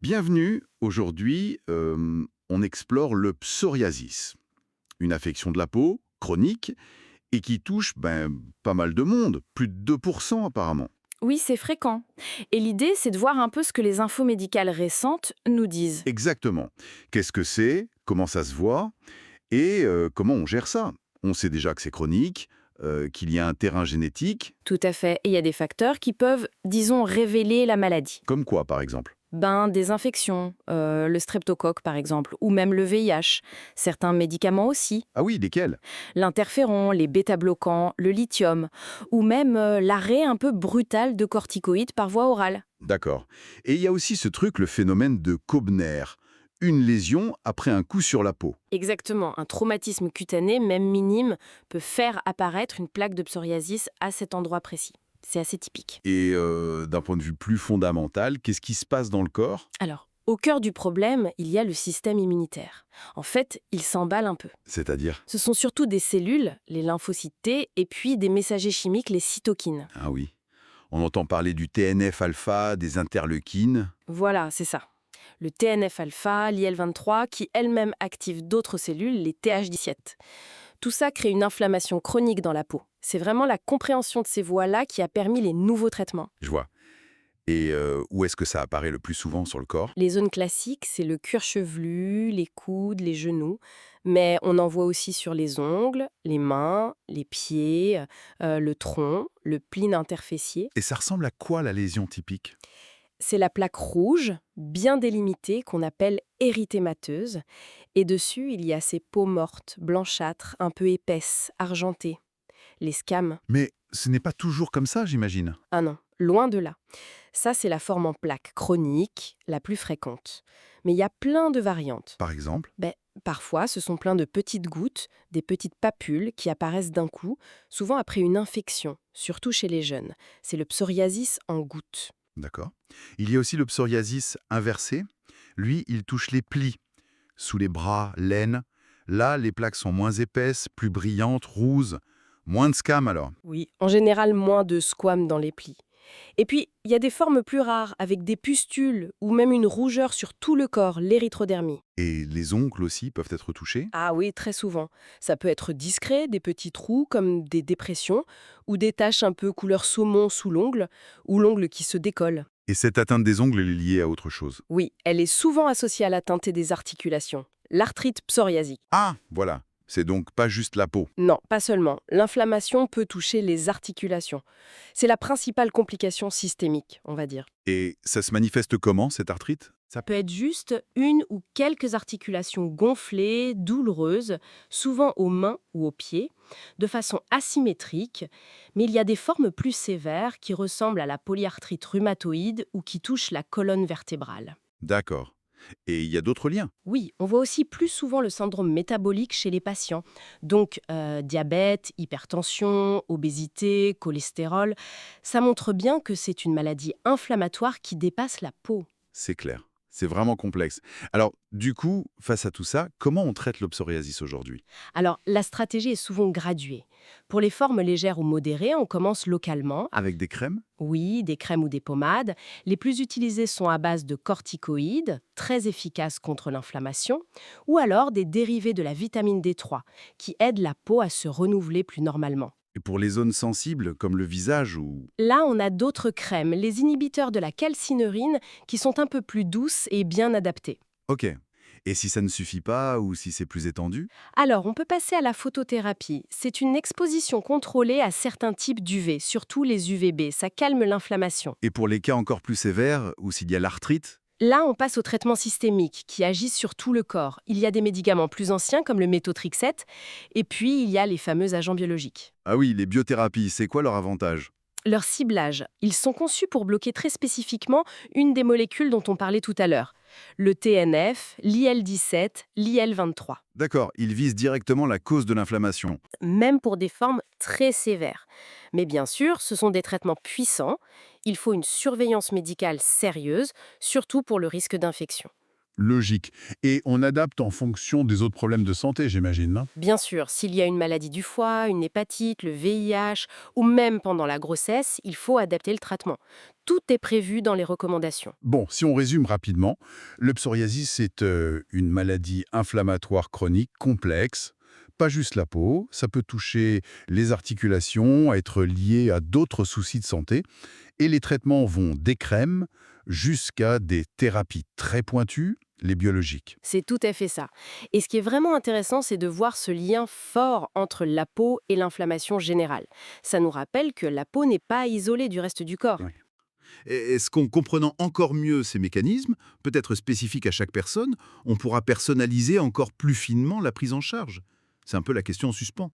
Bienvenue, aujourd'hui, on explore le psoriasis, une affection de la peau, chronique, et qui touche pas mal de monde, plus de 2% apparemment. Oui, c'est fréquent. Et l'idée, c'est de voir un peu ce que les infos médicales récentes nous disent. Exactement. Qu'est-ce que c'est? Comment ça se voit? Et comment on gère ça? On sait déjà que c'est chronique, qu'il y a un terrain génétique, Tout à fait. Et il y a des facteurs qui peuvent, disons, révéler la maladie. comme quoi par exemple? Des infections, le streptocoque par exemple, ou même le VIH. Certains médicaments aussi. Ah oui, lesquels? L'interféron, les bêta-bloquants, le lithium. Ou même l'arrêt un peu brutal de corticoïdes par voie orale. D'accord. Et il y a aussi ce truc, le phénomène de Koebner, une lésion après un coup sur la peau. Exactement, un traumatisme cutané, même minime, peut faire apparaître une plaque de psoriasis à cet endroit précis. C'est assez typique. Et d'un point de vue plus fondamental, qu'est-ce qui se passe dans le corps? Alors, au cœur du problème, il y a le système immunitaire. En fait, il s'emballe un peu. C'est-à-dire? Ce sont surtout des cellules, les lymphocytes T, et puis des messagers chimiques, les cytokines. Ah oui. On entend parler du TNF-alpha, des interleukines. Voilà, c'est ça. Le TNF-alpha, l'IL-23, qui elle-même active d'autres cellules, les TH17. Tout ça crée une inflammation chronique dans la peau. C'est vraiment la compréhension de ces voies-là qui a permis les nouveaux traitements. Je vois. Et où est-ce que ça apparaît le plus souvent sur le corps? Les zones classiques, c'est le cuir chevelu, les coudes, les genoux, mais on en voit aussi sur les ongles, les mains, les pieds, le tronc, le pli interfessier. Et ça ressemble à quoi la lésion typique? C'est la plaque rouge, bien délimitée, qu'on appelle érythémateuse, et dessus, il y a ces peaux mortes, blanchâtres, un peu épaisses, argentées, les scames. Mais ce n'est pas toujours comme ça, j'imagine. Ah non, loin de là. Ça, c'est la forme en plaque chronique, la plus fréquente. Mais il y a plein de variantes. Par exemple? Ben, parfois, ce sont plein de petites gouttes, des petites papules qui apparaissent d'un coup, souvent après une infection, surtout chez les jeunes. C'est le psoriasis en gouttes. D'accord. Il y a aussi le psoriasis inversé. Lui, il touche les plis, sous les bras, l'aine. Là, les plaques sont moins épaisses, plus brillantes, rouges. Moins de scam alors. Oui, en général, moins de squames dans les plis. Et puis, il y a des formes plus rares, avec des pustules ou même une rougeur sur tout le corps, l'érythrodermie. Et les ongles aussi peuvent être touchés. Ah oui, très souvent. Ça peut être discret, des petits trous comme des dépressions, ou des taches un peu couleur saumon sous l'ongle, ou l'ongle qui se décolle. Et cette atteinte des ongles est liée à autre chose. Oui, elle est souvent associée à l'atteinte des articulations. L'arthrite psoriasique. Ah, voilà. C'est donc pas juste la peau. Non, pas seulement. L'inflammation peut toucher les articulations. C'est la principale complication systémique, on va dire. Et ça se manifeste comment, cette arthrite? Ça peut être juste une ou quelques articulations gonflées, douloureuses, souvent aux mains ou aux pieds, de façon asymétrique, mais il y a des formes plus sévères qui ressemblent à la polyarthrite rhumatoïde ou qui touchent la colonne vertébrale. D'accord. Et il y a d'autres liens? Oui, on voit aussi plus souvent le syndrome métabolique chez les patients. Donc, diabète, hypertension, obésité, cholestérol. Ça montre bien que c'est une maladie inflammatoire qui dépasse la peau. C'est clair. C'est vraiment complexe. Alors, du coup, face à tout ça, comment on traite le psoriasis aujourd'hui? Alors, la stratégie est souvent graduée. Pour les formes légères ou modérées, on commence localement. Avec des crèmes? Oui, des crèmes ou des pommades. Les plus utilisées sont à base de corticoïdes, très efficaces contre l'inflammation, ou alors des dérivés de la vitamine D3, qui aident la peau à se renouveler plus normalement. Et pour les zones sensibles, comme le visage ou... Là, on a d'autres crèmes, les inhibiteurs de la calcineurin, qui sont un peu plus douces et bien adaptées. Ok. Et si ça ne suffit pas ou si c'est plus étendu? Alors, on peut passer à la photothérapie. C'est une exposition contrôlée à certains types d'UV, surtout les UVB. Ça calme l'inflammation. Et pour les cas encore plus sévères, ou s'il y a l'arthrite? Là, on passe au traitement systémique qui agit sur tout le corps. Il y a des médicaments plus anciens comme le méthotrexate, et puis il y a les fameux agents biologiques. Ah oui, les biothérapies, c'est quoi leur avantage? Leur ciblage, ils sont conçus pour bloquer très spécifiquement une des molécules dont on parlait tout à l'heure. Le TNF, l'IL-17, l'IL-23. D'accord, ils visent directement la cause de l'inflammation. Même pour des formes très sévères. Mais bien sûr, ce sont des traitements puissants. Il faut une surveillance médicale sérieuse, surtout pour le risque d'infection. Logique. Et on adapte en fonction des autres problèmes de santé, j'imagine, non? Bien sûr, s'il y a une maladie du foie, une hépatite, le VIH, ou même pendant la grossesse, il faut adapter le traitement. Tout est prévu dans les recommandations. Bon, si on résume rapidement, le psoriasis, c'est une maladie inflammatoire chronique complexe. Pas juste la peau, ça peut toucher les articulations, être lié à d'autres soucis de santé. Et les traitements vont des crèmes jusqu'à des thérapies très pointues, les biologiques. C'est tout à fait ça. Et ce qui est vraiment intéressant, c'est de voir ce lien fort entre la peau et l'inflammation générale. Ça nous rappelle que la peau n'est pas isolée du reste du corps. Ouais. Est-ce qu'en comprenant encore mieux ces mécanismes, peut-être spécifiques à chaque personne, on pourra personnaliser encore plus finement la prise en charge? C'est un peu la question en suspens.